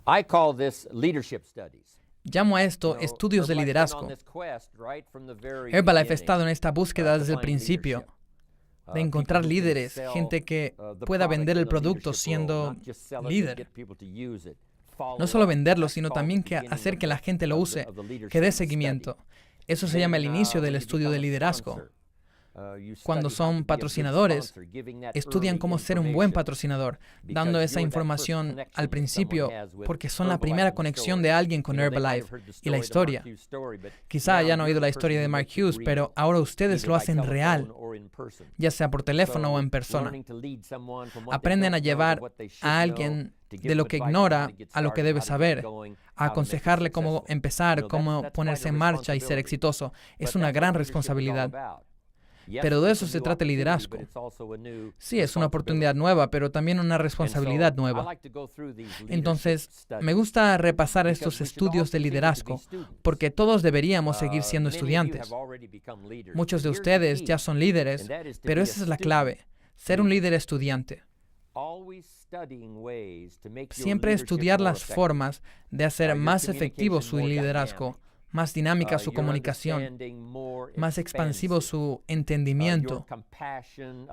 I call this leadership studies. Llamo a esto estudios de liderazgo. Herbalife ha estado en esta búsqueda desde el principio, de encontrar líderes, gente que pueda vender el producto siendo líder. No solo venderlo, sino también hacer que la gente lo use, que dé seguimiento. Eso se llama el inicio del estudio de liderazgo. Cuando son patrocinadores, estudian cómo ser un buen patrocinador, dando esa información al principio, porque son la primera conexión de alguien con Herbalife y la historia. Quizá hayan oído la historia de Mark Hughes, pero ahora ustedes lo hacen real, ya sea por teléfono o en persona. Aprenden a llevar a alguien de lo que ignora a lo que debe saber, a aconsejarle cómo empezar, cómo ponerse en marcha y ser exitoso. Es una gran responsabilidad. Pero de eso se trata el liderazgo. Sí, es una oportunidad nueva, pero también una responsabilidad nueva. Entonces, me gusta repasar estos estudios de liderazgo, porque todos deberíamos seguir siendo estudiantes. Muchos de ustedes ya son líderes, pero esa es la clave, ser un líder estudiante. Siempre estudiar las formas de hacer más efectivo su liderazgo, más dinámica su comunicación, más expansivo su entendimiento,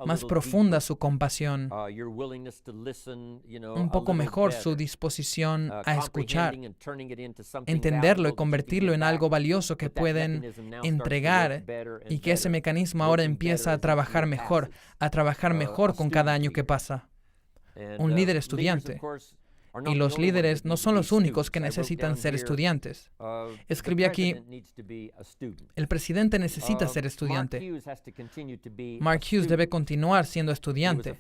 más profunda su compasión, un poco mejor su disposición a escuchar, entenderlo y convertirlo en algo valioso que pueden entregar y que ese mecanismo ahora empieza a trabajar mejor con cada año que pasa. Un líder estudiante. Y los líderes no son los únicos que necesitan ser estudiantes. Escribí aquí, el presidente necesita ser estudiante. Mark Hughes debe continuar siendo estudiante.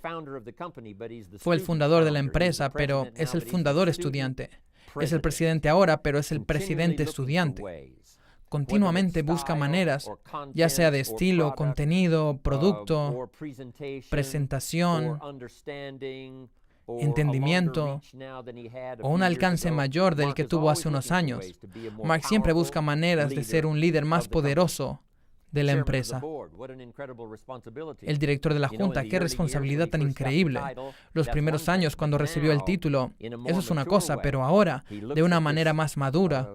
Fue el fundador de la empresa, pero es el fundador estudiante. Es el presidente ahora, pero es el presidente estudiante. Continuamente busca maneras, ya sea de estilo, contenido, producto, presentación, entendimiento o un alcance mayor del que tuvo hace unos años. Mark siempre busca maneras de ser un líder más poderoso de la empresa. El director de la Junta, qué responsabilidad tan increíble. Los primeros años cuando recibió el título, eso es una cosa, pero ahora, de una manera más madura,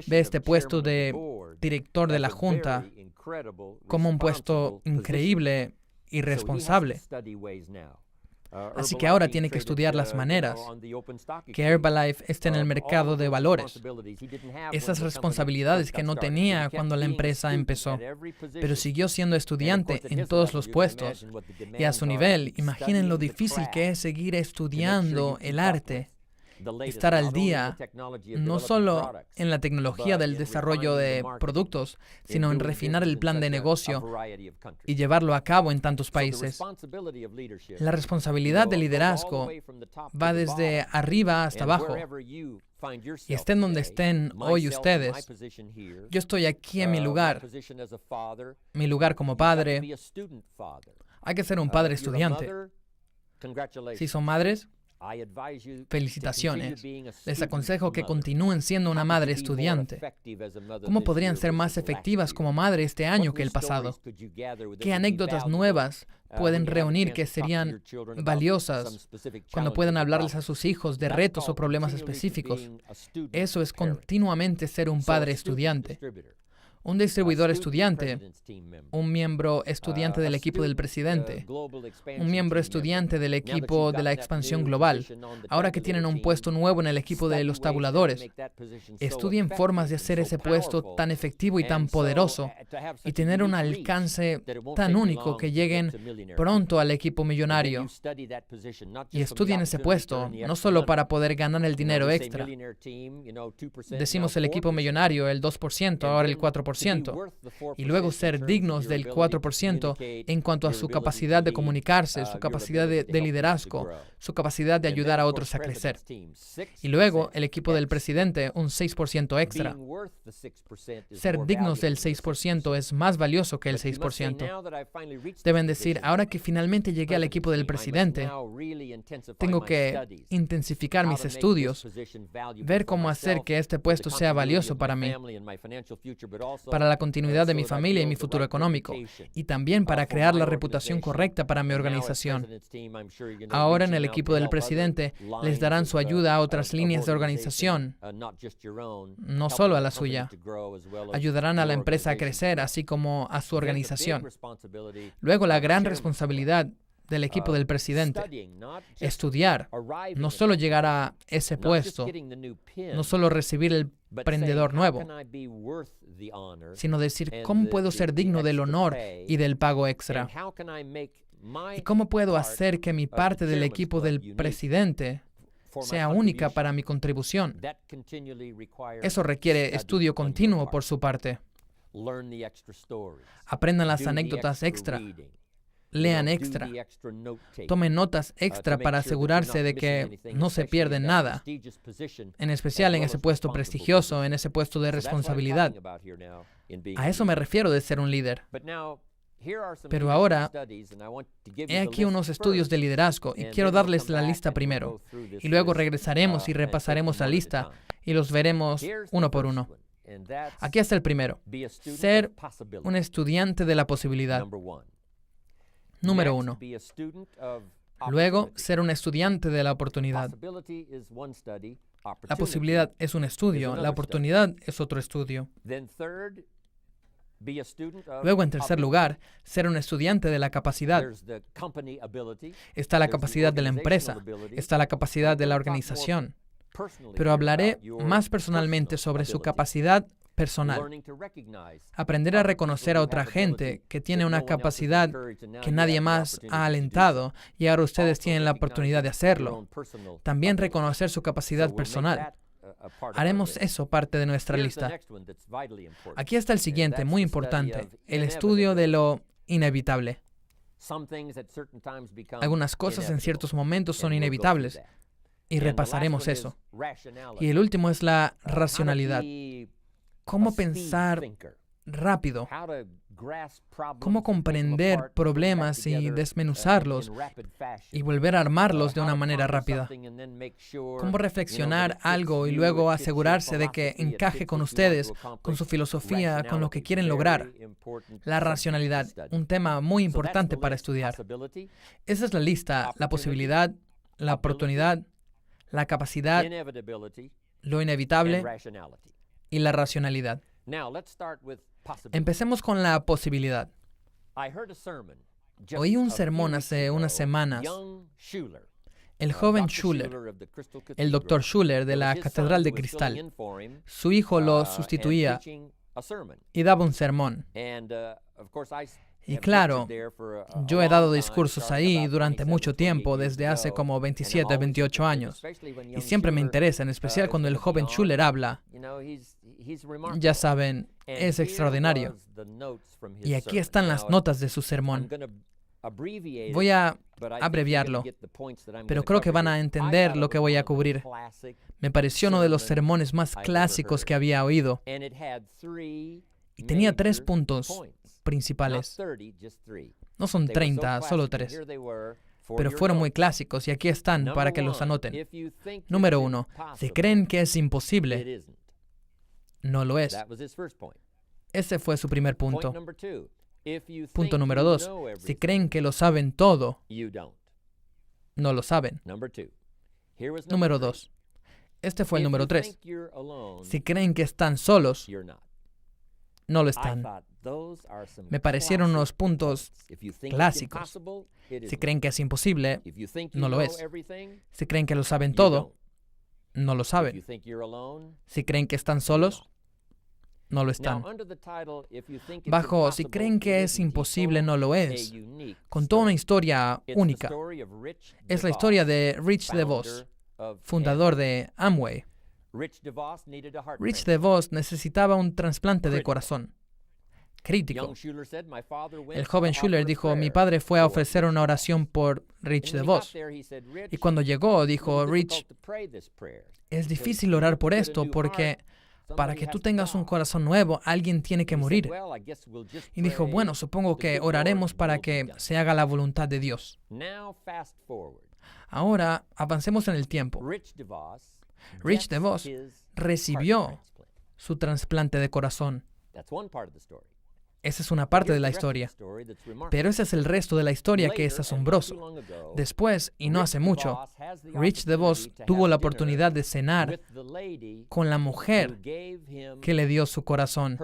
ve este puesto de director de la Junta como un puesto increíble y responsable. Así que ahora tiene que estudiar las maneras que Herbalife esté en el mercado de valores. Esas responsabilidades que no tenía cuando la empresa empezó, pero siguió siendo estudiante en todos los puestos. Y a su nivel, imaginen lo difícil que es seguir estudiando el arte, estar al día, no solo en la tecnología del desarrollo de productos, sino en refinar el plan de negocio y llevarlo a cabo en tantos países. La responsabilidad de liderazgo va desde arriba hasta abajo. Y estén donde estén hoy ustedes, yo estoy aquí en mi lugar como padre. Hay que ser un padre estudiante. Si son madres, felicitaciones. Les aconsejo que continúen siendo una madre estudiante. ¿Cómo podrían ser más efectivas como madre este año que el pasado? ¿Qué anécdotas nuevas pueden reunir que serían valiosas cuando puedan hablarles a sus hijos de retos o problemas específicos? Eso es continuamente ser un padre estudiante. Un distribuidor estudiante, un miembro estudiante del equipo del presidente, un miembro estudiante del equipo de la expansión global, ahora que tienen un puesto nuevo en el equipo de los tabuladores. Estudien formas de hacer ese puesto tan efectivo y tan poderoso y tener un alcance tan único que lleguen pronto al equipo millonario. Y estudien ese puesto, no solo para poder ganar el dinero extra. Decimos el equipo millonario, el 2%, ahora el 4%. Y luego ser dignos del 4% en cuanto a su capacidad de comunicarse, su capacidad de liderazgo, su capacidad de ayudar a otros a crecer. Y luego el equipo del presidente, un 6% extra. Ser dignos del 6% es más valioso que el 6%. Deben decir, ahora que finalmente llegué al equipo del presidente, tengo que intensificar mis estudios, ver cómo hacer que este puesto sea valioso para mí, para la continuidad de mi familia y mi futuro económico, y también para crear la reputación correcta para mi organización. Ahora en el equipo del presidente les darán su ayuda a otras líneas de organización, no solo a la suya. Ayudarán a la empresa a crecer, así como a su organización. Luego, la gran responsabilidad del equipo del presidente: estudiar, no solo llegar a ese puesto, no solo recibir el prendedor nuevo, sino decir, ¿cómo puedo ser digno del honor y del pago extra? ¿Y cómo puedo hacer que mi parte del equipo del presidente sea única para mi contribución? Eso requiere estudio continuo por su parte. Aprendan las anécdotas extra. Lean extra. Tomen notas extra para asegurarse de que no se pierde nada, en especial en ese puesto prestigioso, en ese puesto de responsabilidad. A eso me refiero de ser un líder. Pero ahora, he aquí unos estudios de liderazgo y quiero darles la lista primero. Y luego regresaremos y repasaremos la lista y los veremos uno por uno. Aquí está el primero: ser un estudiante de la posibilidad. Número 1. Luego, ser un estudiante de la oportunidad. La posibilidad es un estudio, la oportunidad es otro estudio. Luego, en tercer lugar, ser un estudiante de la capacidad. Está la capacidad de la empresa, está la capacidad de la organización. Pero hablaré más personalmente sobre su capacidad personal. Aprender a reconocer a otra gente que tiene una capacidad que nadie más ha alentado y ahora ustedes tienen la oportunidad de hacerlo. También reconocer su capacidad personal. Haremos eso parte de nuestra lista. Aquí está el siguiente, muy importante: el estudio de lo inevitable. Algunas cosas en ciertos momentos son inevitables y repasaremos eso. Y el último es la racionalidad. Cómo pensar rápido, cómo comprender problemas y desmenuzarlos y volver a armarlos de una manera rápida. Cómo reflexionar algo y luego asegurarse de que encaje con ustedes, con su filosofía, con lo que quieren lograr. La racionalidad, un tema muy importante para estudiar. Esa es la lista: la posibilidad, la oportunidad, la capacidad, lo inevitable y la racionalidad. Empecemos con la posibilidad. Oí un sermón hace unas semanas. El joven Schuller, el Dr. Schuller de la Catedral de Cristal, su hijo lo sustituía y daba un sermón. Y claro, yo he dado discursos ahí durante mucho tiempo, desde hace como 27, 28 años. Y siempre me interesa, en especial cuando el joven Schuller habla. Ya saben, es extraordinario. Y aquí están las notas de su sermón. Voy a abreviarlo, pero creo que van a entender lo que voy a cubrir. Me pareció uno de los sermones más clásicos que había oído. Y tenía 3 puntos principales. No son 30, solo 3. Pero fueron muy clásicos y aquí están para que los anoten. Número 1. Si creen que es imposible, no lo es. Ese fue su primer punto. Punto número 2. Si creen que lo saben todo, no lo saben. Número 2. Este fue el número 3. Si creen que están solos, no lo están. Me parecieron unos puntos clásicos. Si creen que es imposible, no lo es. Si creen que lo saben todo, no lo saben. Si creen que están solos, no lo están. Bajo si creen que es imposible, no lo es, contó una historia única. Es la historia de Rich DeVos, fundador de Amway. Rich DeVos necesitaba un trasplante de corazón. Crítico. El joven Schuller dijo, mi padre fue a ofrecer una oración por Rich DeVos. Y cuando llegó, dijo, Rich, es difícil orar por esto porque para que tú tengas un corazón nuevo, alguien tiene que morir. Y dijo, bueno, supongo que oraremos para que se haga la voluntad de Dios. Ahora, avancemos en el tiempo. Rich DeVos recibió su trasplante de corazón. Esa es una parte de la historia. Pero ese es el resto de la historia que es asombroso. Después, y no hace mucho, Rich DeVos tuvo la oportunidad de cenar con la mujer que le dio su corazón.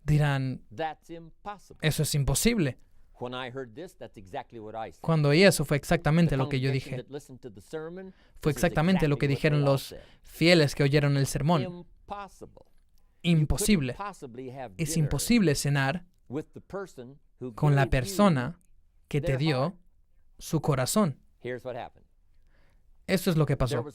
Dirán, eso es imposible. Cuando oí eso fue exactamente lo que yo dije. Fue exactamente lo que dijeron los fieles que oyeron el sermón. Imposible. Es imposible cenar con la persona que te dio su corazón. Eso es lo que pasó.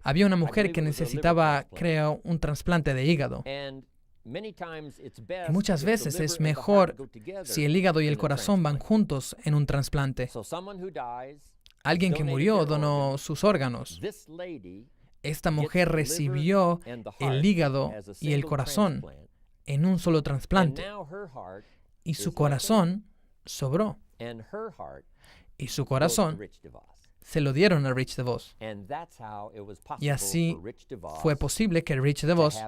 Había una mujer que necesitaba, creo, un trasplante de hígado. Y muchas veces es mejor si el hígado y el corazón van juntos en un trasplante. Alguien que murió donó sus órganos. Esta mujer recibió el hígado y el corazón en un solo trasplante. Y su corazón sobró. Y su corazón se lo dieron a Rich DeVos. Y así fue posible que Rich DeVos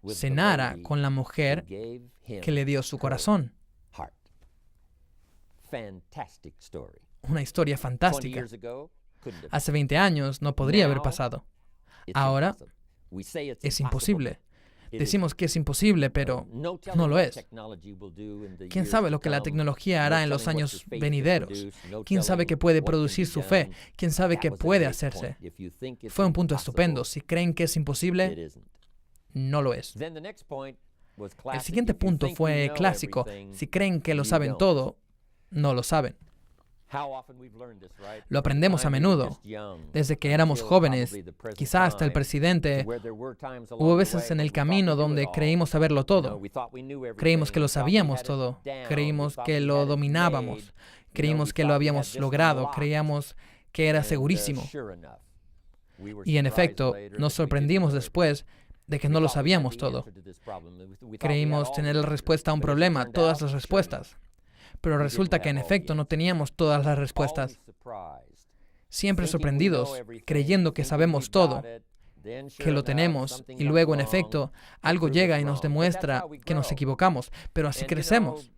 cenara con la mujer que le dio su corazón. Una historia fantástica. Hace 20 años no podría haber pasado. Ahora es imposible. Decimos que es imposible, pero no lo es. ¿Quién sabe lo que la tecnología hará en los años venideros? ¿Quién sabe qué puede producir su fe? ¿Quién sabe qué puede hacerse? Fue un punto estupendo. Si creen que es imposible, no lo es. El siguiente punto fue clásico. Si creen que lo saben todo, no lo saben. Lo aprendemos a menudo, desde que éramos jóvenes, quizá hasta el presidente. Hubo veces en el camino donde creímos saberlo todo. Creímos que lo sabíamos todo. Creímos que lo dominábamos. Creímos que lo habíamos logrado. Creíamos que era segurísimo. Y en efecto, nos sorprendimos después de que no lo sabíamos todo. Creímos tener la respuesta a un problema, todas las respuestas. Pero resulta que en efecto no teníamos todas las respuestas. Siempre sorprendidos, creyendo que sabemos todo, que lo tenemos, y luego en efecto algo llega y nos demuestra que nos equivocamos. Pero así crecemos.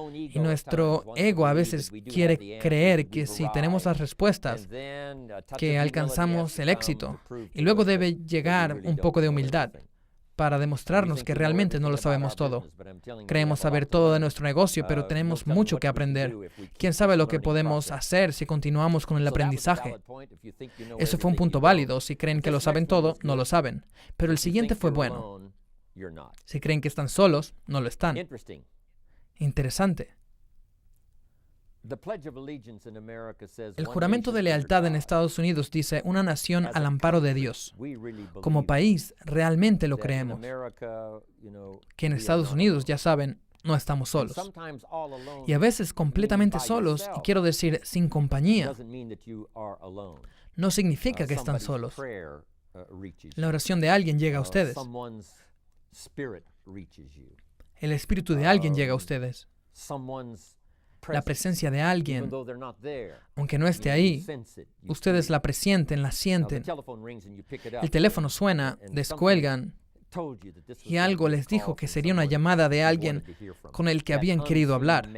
Y nuestro ego a veces quiere creer que si tenemos las respuestas, que alcanzamos el éxito. Y luego debe llegar un poco de humildad para demostrarnos que realmente no lo sabemos todo. Creemos saber todo de nuestro negocio, pero tenemos mucho que aprender. ¿Quién sabe lo que podemos hacer si continuamos con el aprendizaje? Eso fue un punto válido. Si creen que lo saben todo, no lo saben. Pero el siguiente fue bueno. Si creen que están solos, no lo están. Interesante. El juramento de lealtad en Estados Unidos dice una nación al amparo de Dios. Como país, realmente lo creemos. Que en Estados Unidos, ya saben, no estamos solos. Y a veces completamente solos, y quiero decir sin compañía, no significa que están solos. La oración de alguien llega a ustedes. El espíritu de alguien llega a ustedes. La presencia de alguien, aunque no esté ahí, ustedes la presienten, la sienten. El teléfono suena, descuelgan, y algo les dijo que sería una llamada de alguien con el que habían querido hablar.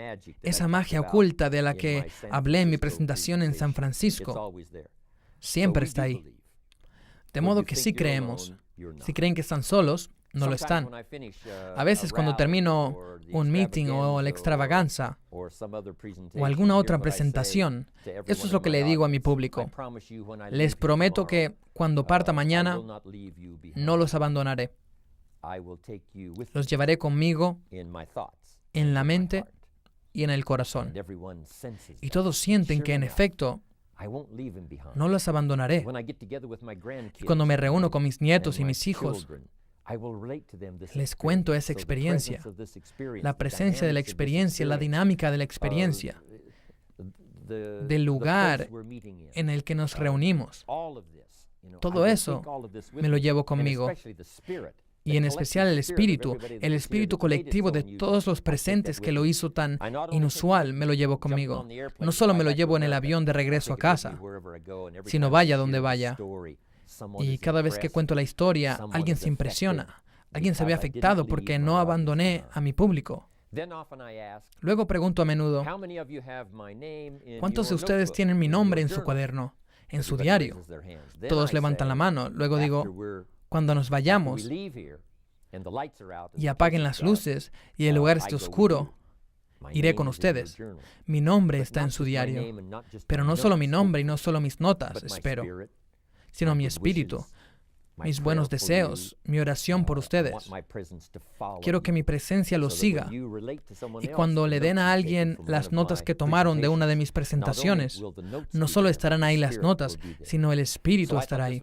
Esa magia oculta de la que hablé en mi presentación en San Francisco, siempre está ahí. De modo que sí creemos. Si creen que están solos, no lo están. A veces cuando termino un meeting o la extravaganza o alguna otra presentación, eso es lo que le digo a mi público. Les prometo que cuando parta mañana, no los abandonaré. Los llevaré conmigo en la mente y en el corazón. Y todos sienten que en efecto no los abandonaré. Y cuando me reúno con mis nietos y mis hijos, les cuento esa experiencia, la presencia de la experiencia, la dinámica de la experiencia, del lugar en el que nos reunimos. Todo eso me lo llevo conmigo. Y en especial el espíritu colectivo de todos los presentes que lo hizo tan inusual, me lo llevo conmigo. No solo me lo llevo en el avión de regreso a casa, sino vaya donde vaya. Y cada vez que cuento la historia, alguien se impresiona. Alguien se ve afectado porque no abandoné a mi público. Luego pregunto a menudo, ¿cuántos de ustedes tienen mi nombre en su cuaderno, en su diario? Todos levantan la mano. Luego digo, cuando nos vayamos y apaguen las luces y el lugar esté oscuro, iré con ustedes. Mi nombre está en su diario. Pero no solo mi nombre y no solo mis notas, espero, sino mi espíritu, mis buenos deseos, mi oración por ustedes. Quiero que mi presencia los siga. Y cuando le den a alguien las notas que tomaron de una de mis presentaciones, no solo estarán ahí las notas, sino el espíritu estará ahí.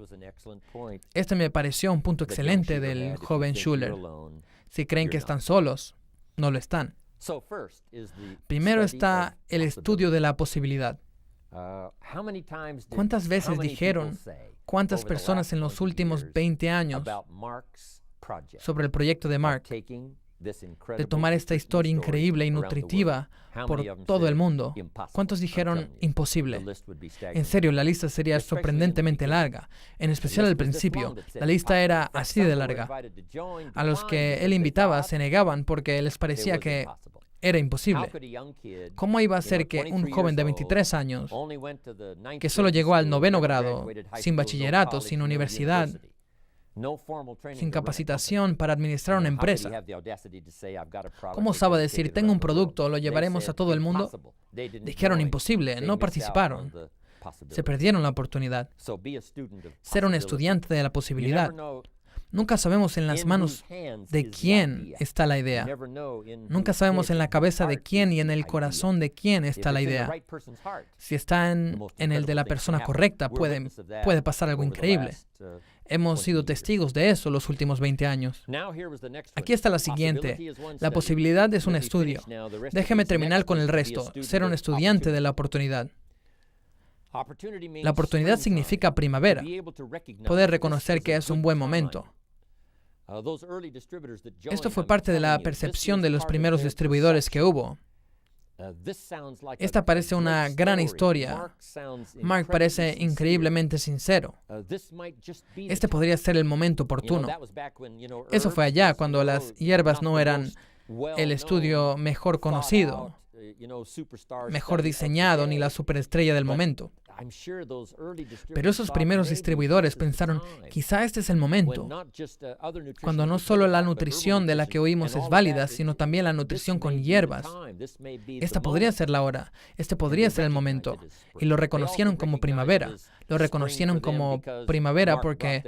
Este me pareció un punto excelente del joven Schuller. Si creen que están solos, no lo están. Primero está el estudio de la posibilidad. ¿Cuántas veces dijeron, cuántas personas en los últimos 20 años sobre el proyecto de Mark, de tomar esta historia increíble y nutritiva por todo el mundo? ¿Cuántos dijeron imposible? En serio, la lista sería sorprendentemente larga, en especial al principio. La lista era así de larga. A los que él invitaba se negaban porque les parecía que era imposible. ¿Cómo iba a ser que un joven de 23 años, que solo llegó al 9º grado, sin bachillerato, sin universidad, sin capacitación para administrar una empresa, cómo osaba decir, tengo un producto, lo llevaremos a todo el mundo? Dijeron imposible, no participaron. Se perdieron la oportunidad. Ser un estudiante de la posibilidad. Nunca sabemos en las manos de quién está la idea. Nunca sabemos en la cabeza de quién y en el corazón de quién está la idea. Si está en el de la persona correcta, puede pasar algo increíble. Hemos sido testigos de eso los últimos 20 años. Aquí está la siguiente. La posibilidad es un estudio. Déjeme terminar con el resto. Ser un estudiante de la oportunidad. La oportunidad significa primavera. Poder reconocer que es un buen momento. Esto fue parte de la percepción de los primeros distribuidores que hubo. Esta parece una gran historia. Mark parece increíblemente sincero. Este podría ser el momento oportuno. Eso fue allá, cuando las hierbas no eran el estudio mejor conocido, mejor diseñado, ni la superestrella del momento. Pero esos primeros distribuidores pensaron, quizá este es el momento, cuando no solo la nutrición de la que oímos es válida, sino también la nutrición con hierbas. Esta podría ser la hora, este podría ser el momento. Y lo reconocieron como primavera. Lo reconocieron como primavera porque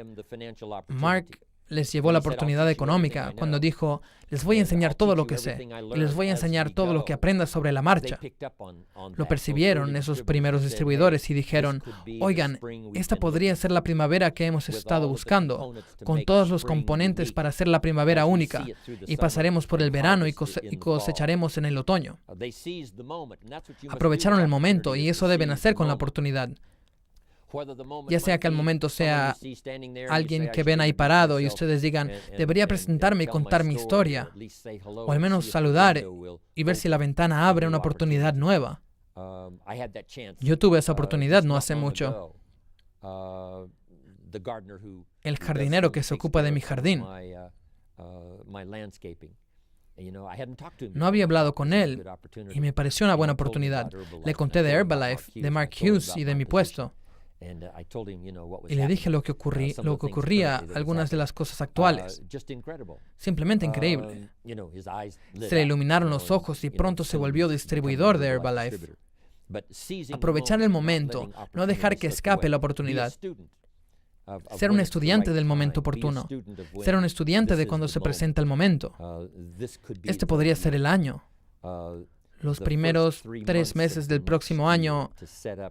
Mark les llevó la oportunidad económica cuando dijo, les voy a enseñar todo lo que sé y les voy a enseñar todo lo que aprenda sobre la marcha. Lo percibieron esos primeros distribuidores y dijeron, oigan, esta podría ser la primavera que hemos estado buscando, con todos los componentes para hacer la primavera única, y pasaremos por el verano y cosecharemos en el otoño. Aprovecharon el momento y eso deben hacer con la oportunidad. Ya sea que al momento sea alguien que ven ahí parado y ustedes digan, debería presentarme y contar mi historia, o al menos saludar y ver si la ventana abre una oportunidad nueva. Yo tuve esa oportunidad no hace mucho. El jardinero que se ocupa de mi jardín. No había hablado con él y me pareció una buena oportunidad. Le conté de Herbalife, de Mark Hughes y de mi puesto. Y le dije lo que ocurría, algunas de las cosas actuales. Simplemente increíble. Se le iluminaron los ojos y pronto se volvió distribuidor de Herbalife. Aprovechar el momento, no dejar que escape la oportunidad. Ser un estudiante del momento oportuno. Ser un estudiante de cuando se presenta el momento. Este podría ser el año. Los primeros 3 meses del próximo año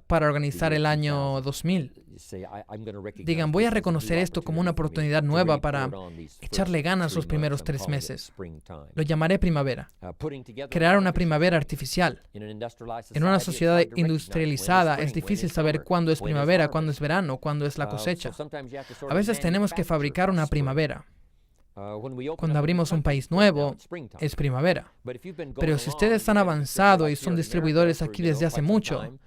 para organizar el año 2000. Digan, voy a reconocer esto como una oportunidad nueva para echarle ganas los primeros 3 meses. Lo llamaré primavera. Crear una primavera artificial. En una sociedad industrializada es difícil saber cuándo es primavera, cuándo es verano, cuándo es la cosecha. A veces tenemos que fabricar una primavera. Cuando abrimos un país nuevo, es primavera. Pero si ustedes han avanzado y son distribuidores aquí desde hace mucho,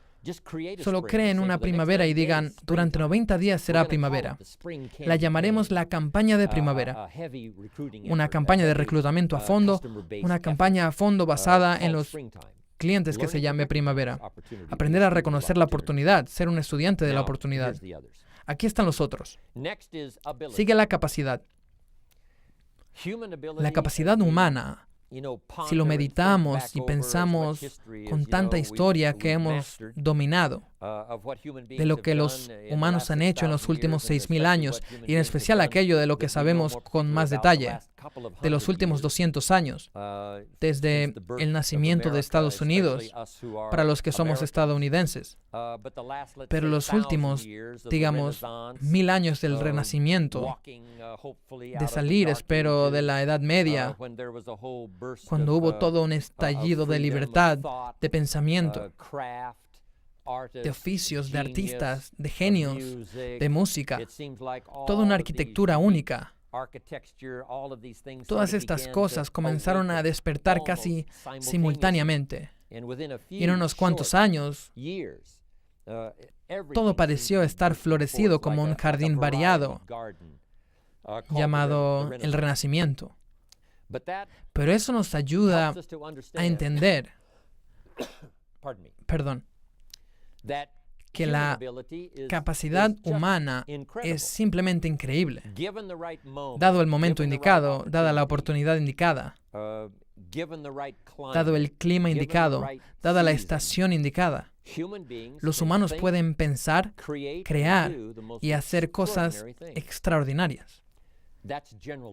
Solo creen una primavera y digan, durante 90 días será primavera. La llamaremos la campaña de primavera. Una campaña de reclutamiento a fondo, una campaña a fondo basada en los clientes que se llame primavera. Aprender a reconocer la oportunidad, ser un estudiante de la oportunidad. Aquí están los otros. Sigue la capacidad. La capacidad humana. Si lo meditamos y pensamos con tanta historia que hemos dominado, de lo que los humanos han hecho en los últimos 6.000 años, y en especial aquello de lo que sabemos con más detalle, de los últimos 200 años, desde el nacimiento de Estados Unidos, para los que somos estadounidenses. Pero los últimos, digamos, 1.000 años del Renacimiento, de salir, espero, de la Edad Media, cuando hubo todo un estallido de libertad, de pensamiento, de oficios, de artistas, de genios, de música, toda una arquitectura única. Todas estas cosas comenzaron a despertar casi simultáneamente. Y en unos cuantos años, todo pareció estar florecido como un jardín variado, llamado el Renacimiento. Pero eso nos ayuda a entender, que la capacidad humana es simplemente increíble. Dado el momento indicado, dada la oportunidad indicada, dado el clima indicado, dada la estación indicada, los humanos pueden pensar, crear y hacer cosas extraordinarias.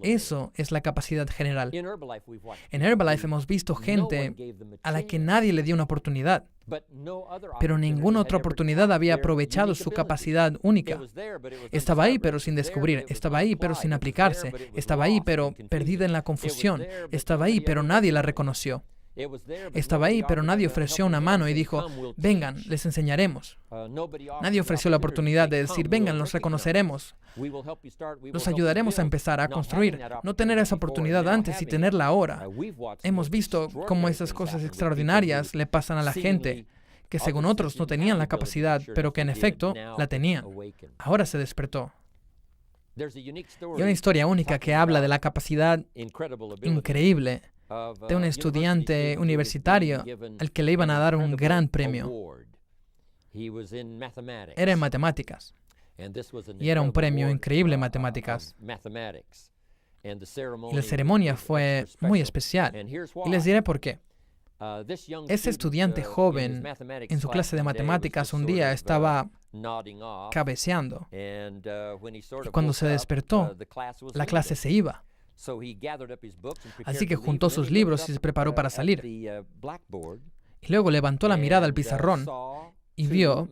Eso es la capacidad general. En Herbalife hemos visto gente a la que nadie le dio una oportunidad, pero ninguna otra oportunidad había aprovechado su capacidad única. Estaba ahí, pero sin descubrir. Estaba ahí, pero sin aplicarse. Estaba ahí, pero perdida en la confusión. Estaba ahí, pero nadie la reconoció. Estaba ahí, pero nadie ofreció una mano y dijo, vengan, les enseñaremos. Nadie ofreció la oportunidad de decir, vengan, los reconoceremos. Los ayudaremos a empezar a construir. No tener esa oportunidad antes y tenerla ahora. Hemos visto cómo esas cosas extraordinarias le pasan a la gente, que según otros no tenían la capacidad, pero que en efecto la tenían. Ahora se despertó. Y una historia única que habla de la capacidad increíble de un estudiante universitario al que le iban a dar un gran premio. Era en matemáticas. Y era un premio increíble en matemáticas. Y la ceremonia fue muy especial. Y les diré por qué. Ese estudiante joven en su clase de matemáticas un día estaba cabeceando. Y cuando se despertó, la clase se iba. Así que juntó sus libros y se preparó para salir. Y luego levantó la mirada al pizarrón y vio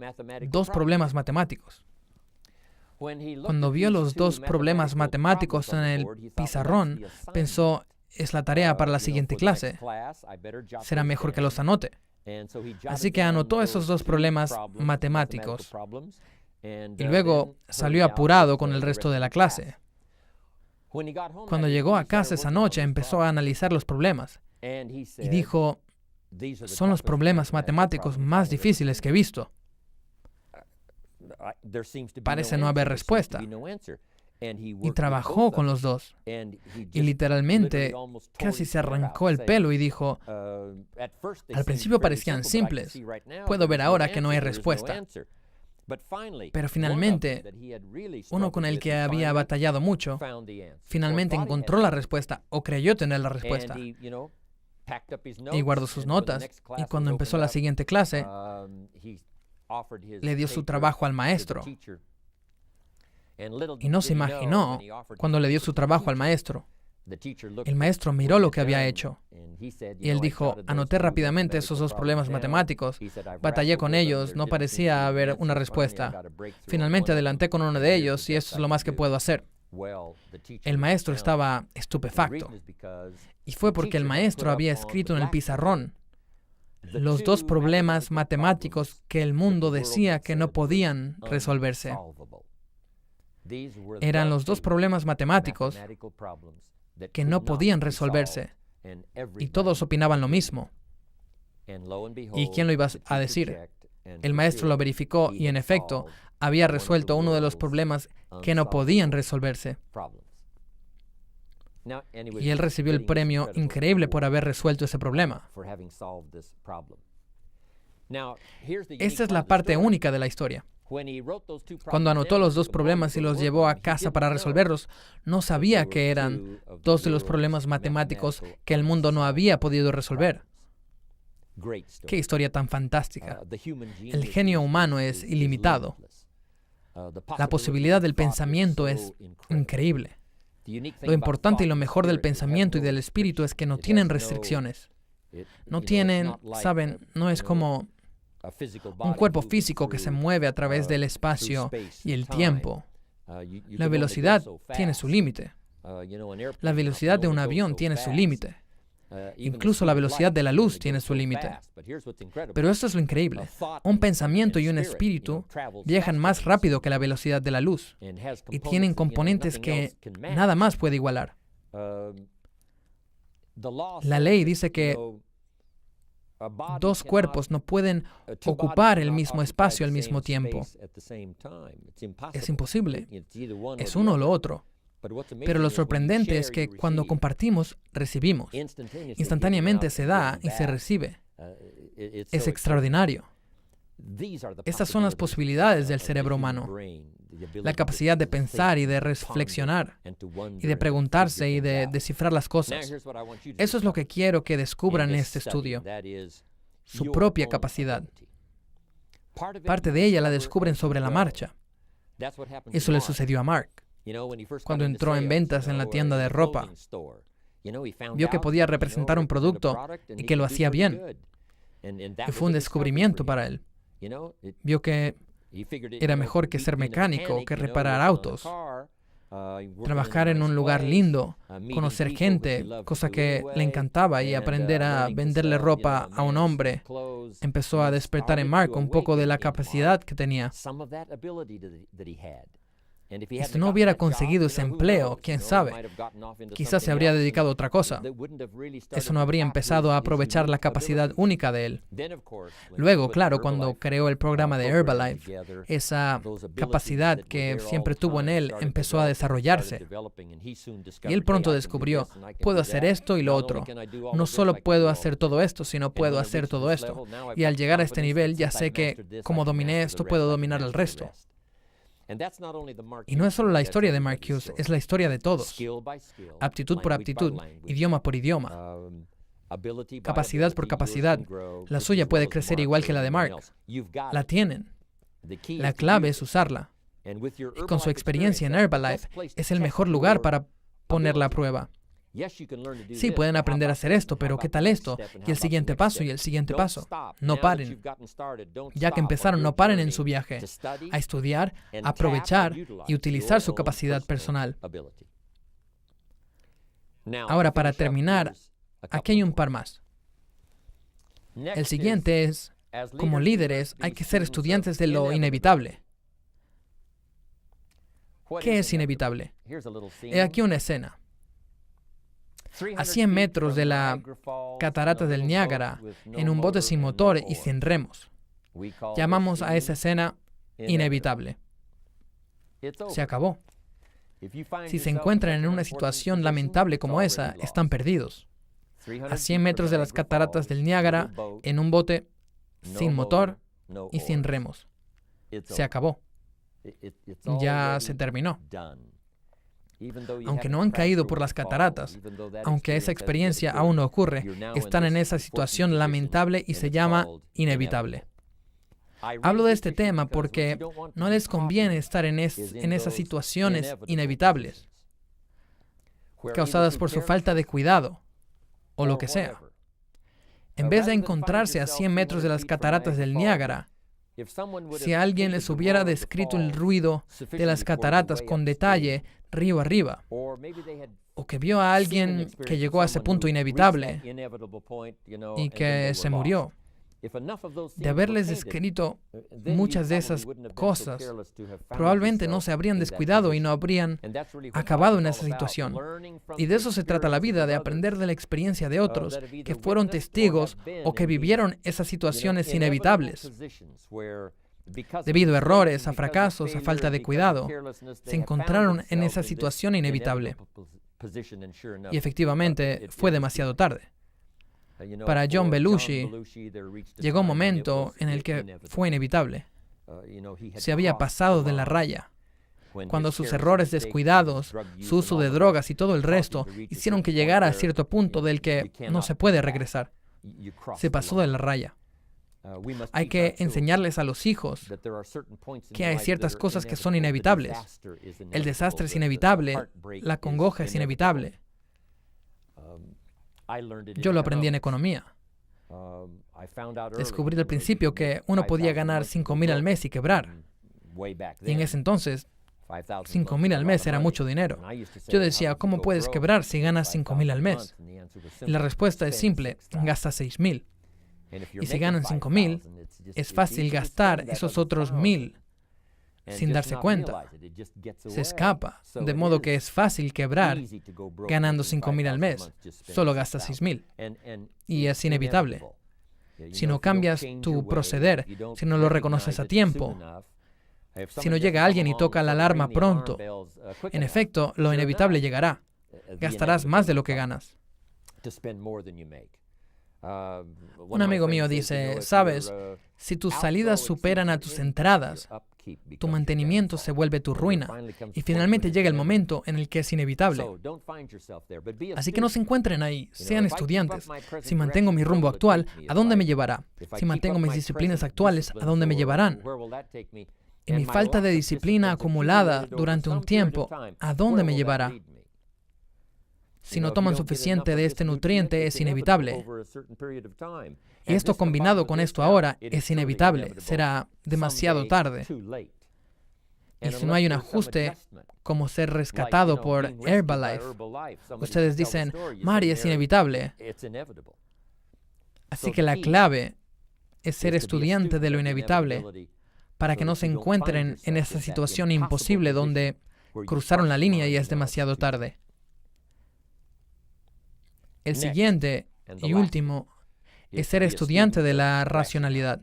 dos problemas matemáticos. Cuando vio los dos problemas matemáticos en el pizarrón, pensó, es la tarea para la siguiente clase. Será mejor que los anote. Así que anotó esos dos problemas matemáticos y luego salió apurado con el resto de la clase. Cuando llegó a casa esa noche, empezó a analizar los problemas y dijo, son los problemas matemáticos más difíciles que he visto. Parece no haber respuesta. Y trabajó con los dos. Y literalmente casi se arrancó el pelo y dijo, al principio parecían simples. Puedo ver ahora que no hay respuesta. Pero finalmente, uno con el que había batallado mucho, finalmente encontró la respuesta o creyó tener la respuesta. Y guardó sus notas. Y cuando empezó la siguiente clase, le dio su trabajo al maestro. Y no se imaginó cuando le dio su trabajo al maestro. El maestro miró lo que había hecho y él dijo, anoté rápidamente esos dos problemas matemáticos, batallé con ellos, no parecía haber una respuesta. Finalmente adelanté con uno de ellos y eso es lo más que puedo hacer. El maestro estaba estupefacto y fue porque el maestro había escrito en el pizarrón los dos problemas matemáticos que el mundo decía que no podían resolverse. Eran los dos problemas matemáticos que no podían resolverse, y todos opinaban lo mismo. ¿Y quién lo iba a decir? El maestro lo verificó y, en efecto, había resuelto uno de los problemas que no podían resolverse. Y él recibió el premio increíble por haber resuelto ese problema. Esta es la parte única de la historia. Cuando anotó los dos problemas y los llevó a casa para resolverlos, no sabía que eran dos de los problemas matemáticos que el mundo no había podido resolver. ¡Qué historia tan fantástica! El genio humano es ilimitado. La posibilidad del pensamiento es increíble. Lo importante y lo mejor del pensamiento y del espíritu es que no tienen restricciones. No tienen, saben, no es como un cuerpo físico que se mueve a través del espacio y el tiempo. La velocidad tiene su límite. La velocidad de un avión tiene su límite. Incluso la velocidad de la luz tiene su límite. Pero esto es lo increíble. Un pensamiento y un espíritu viajan más rápido que la velocidad de la luz y tienen componentes que nada más puede igualar. La ley dice que dos cuerpos no pueden ocupar el mismo espacio al mismo tiempo. Es imposible. Es uno o lo otro. Pero lo sorprendente es que cuando compartimos, recibimos. Instantáneamente se da y se recibe. Es extraordinario. Estas son las posibilidades del cerebro humano. La capacidad de pensar y de reflexionar, y de preguntarse y de descifrar las cosas. Eso es lo que quiero que descubran en este estudio. Su propia capacidad. Parte de ella la descubren sobre la marcha. Eso le sucedió a Mark. Cuando entró en ventas en la tienda de ropa, vio que podía representar un producto y que lo hacía bien. Y fue un descubrimiento para él. Vio que era mejor que ser mecánico, que reparar autos, trabajar en un lugar lindo, conocer gente, cosa que le encantaba, y aprender a venderle ropa a un hombre. Empezó a despertar en Mark un poco de la capacidad que tenía. Si no hubiera conseguido ese empleo, quién sabe, quizás se habría dedicado a otra cosa. Eso no habría empezado a aprovechar la capacidad única de él. Luego, claro, cuando creó el programa de Herbalife, esa capacidad que siempre tuvo en él empezó a desarrollarse. Y él pronto descubrió, puedo hacer esto y lo otro. No solo puedo hacer todo esto, sino puedo hacer todo esto. Y al llegar a este nivel, ya sé que como dominé esto, puedo dominar el resto. Y no es solo la historia de Mark Hughes, es la historia de todos. Aptitud por aptitud, idioma por idioma, capacidad por capacidad. La suya puede crecer igual que la de Mark. La tienen. La clave es usarla. Y con su experiencia en Herbalife, es el mejor lugar para ponerla a prueba. Sí, pueden aprender a hacer esto, pero ¿qué tal esto? Y el siguiente paso, y el siguiente paso. No paren. Ya que empezaron, no paren en su viaje a estudiar, aprovechar y utilizar su capacidad personal. Ahora, para terminar, aquí hay un par más. El siguiente es, como líderes, hay que ser estudiantes de lo inevitable. ¿Qué es inevitable? He aquí una escena. A 100 metros de la catarata del Niágara, en un bote sin motor y sin remos. Llamamos a esa escena inevitable. Se acabó. Si se encuentran en una situación lamentable como esa, están perdidos. A 100 metros de las cataratas del Niágara, en un bote sin motor y sin remos. Se acabó. Ya se terminó. Aunque no han caído por las cataratas, aunque esa experiencia aún no ocurre, están en esa situación lamentable y se llama inevitable. Hablo de este tema porque no les conviene estar en esas situaciones inevitables, causadas por su falta de cuidado, o lo que sea. En vez de encontrarse a 100 metros de las cataratas del Niágara, si alguien les hubiera descrito el ruido de las cataratas con detalle, río arriba, o que vio a alguien que llegó a ese punto inevitable y que se murió, De haberles escrito muchas de esas cosas, probablemente no se habrían descuidado y no habrían acabado en esa situación. Y de eso se trata la vida, de aprender de la experiencia de otros que fueron testigos o que vivieron esas situaciones inevitables. Debido a errores, a fracasos, a falta de cuidado, se encontraron en esa situación inevitable. Y efectivamente fue demasiado tarde. Para John Belushi, llegó un momento en el que fue inevitable. Se había pasado de la raya. Cuando sus errores descuidados, su uso de drogas y todo el resto hicieron que llegara a cierto punto del que no se puede regresar. Se pasó de la raya. Hay que enseñarles a los hijos que hay ciertas cosas que son inevitables. El desastre es inevitable, la congoja es inevitable. Yo lo aprendí en economía. Descubrí al principio que uno podía ganar $5,000 al mes y quebrar. Y en ese entonces, $5,000 al mes era mucho dinero. Yo decía, ¿cómo puedes quebrar si ganas $5,000 al mes? Y la respuesta es simple, gastas $6,000. Y si ganan $5,000, es fácil gastar esos otros $1,000 sin darse cuenta. Se escapa, de modo que es fácil quebrar ganando $5,000 al mes. Solo gastas $6,000. Y es inevitable. Si no cambias tu proceder, si no lo reconoces a tiempo, si no llega alguien y toca la alarma pronto, en efecto, lo inevitable llegará. Gastarás más de lo que ganas. Un amigo mío dice, ¿sabes? Si tus salidas superan a tus entradas, tu mantenimiento se vuelve tu ruina y finalmente llega el momento en el que es inevitable. Así que no se encuentren ahí, sean estudiantes. Si mantengo mi rumbo actual, ¿a dónde me llevará? Si mantengo mis disciplinas actuales, ¿a dónde me llevarán? Y mi falta de disciplina acumulada durante un tiempo, ¿a dónde me llevará? Si no toman suficiente de este nutriente, es inevitable. Y esto combinado con esto ahora, es inevitable. Será demasiado tarde. Y si no hay un ajuste, como ser rescatado por Herbalife, ustedes dicen, Mari, es inevitable. Así que la clave es ser estudiante de lo inevitable para que no se encuentren en esa situación imposible donde cruzaron la línea y es demasiado tarde. El siguiente y último es ser estudiante de la racionalidad.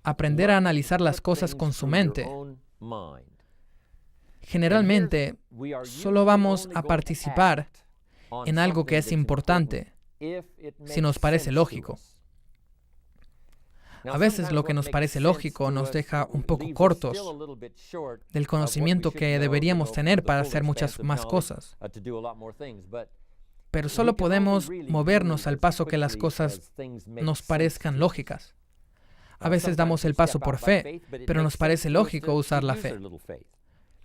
Aprender a analizar las cosas con su mente. Generalmente, solo vamos a participar en algo que es importante si nos parece lógico. A veces lo que nos parece lógico nos deja un poco cortos del conocimiento que deberíamos tener para hacer muchas más cosas. Pero solo podemos movernos al paso que las cosas nos parezcan lógicas. A veces damos el paso por fe, pero nos parece lógico usar la fe.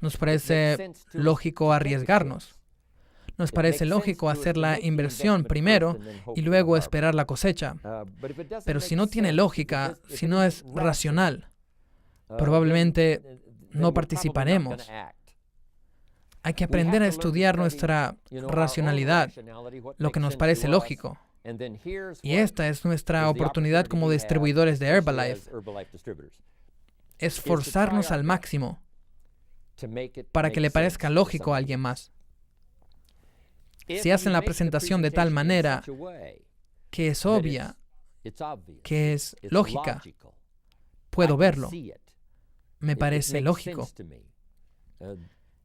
Nos parece lógico arriesgarnos. Nos parece lógico hacer la inversión primero y luego esperar la cosecha. Pero si no tiene lógica, si no es racional, probablemente no participaremos. Hay que aprender a estudiar nuestra racionalidad, lo que nos parece lógico. Y esta es nuestra oportunidad como distribuidores de Herbalife. Esforzarnos al máximo para que le parezca lógico a alguien más. Si hacen la presentación de tal manera que es obvia, que es lógica, puedo verlo. Me parece lógico.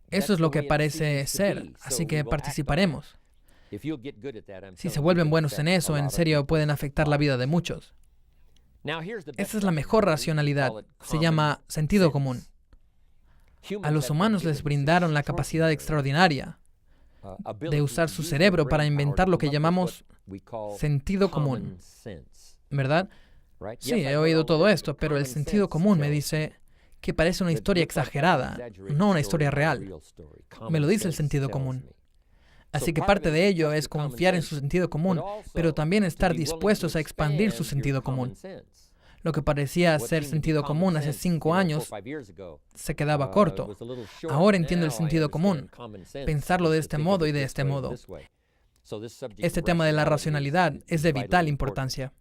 Eso es lo que parece ser, así que participaremos. Si se vuelven buenos en eso, en serio pueden afectar la vida de muchos. Esa es la mejor racionalidad. Se llama sentido común. A los humanos les brindaron la capacidad extraordinaria de usar su cerebro para inventar lo que llamamos sentido común. ¿Verdad? Sí, he oído todo esto, pero el sentido común me dice que parece una historia exagerada, no una historia real. Me lo dice el sentido común. Así que parte de ello es confiar en su sentido común, pero también estar dispuestos a expandir su sentido común. Lo que parecía ser sentido común hace 5 años se quedaba corto. Ahora entiendo el sentido común, pensarlo de este modo y de este modo. Este tema de la racionalidad es de vital importancia.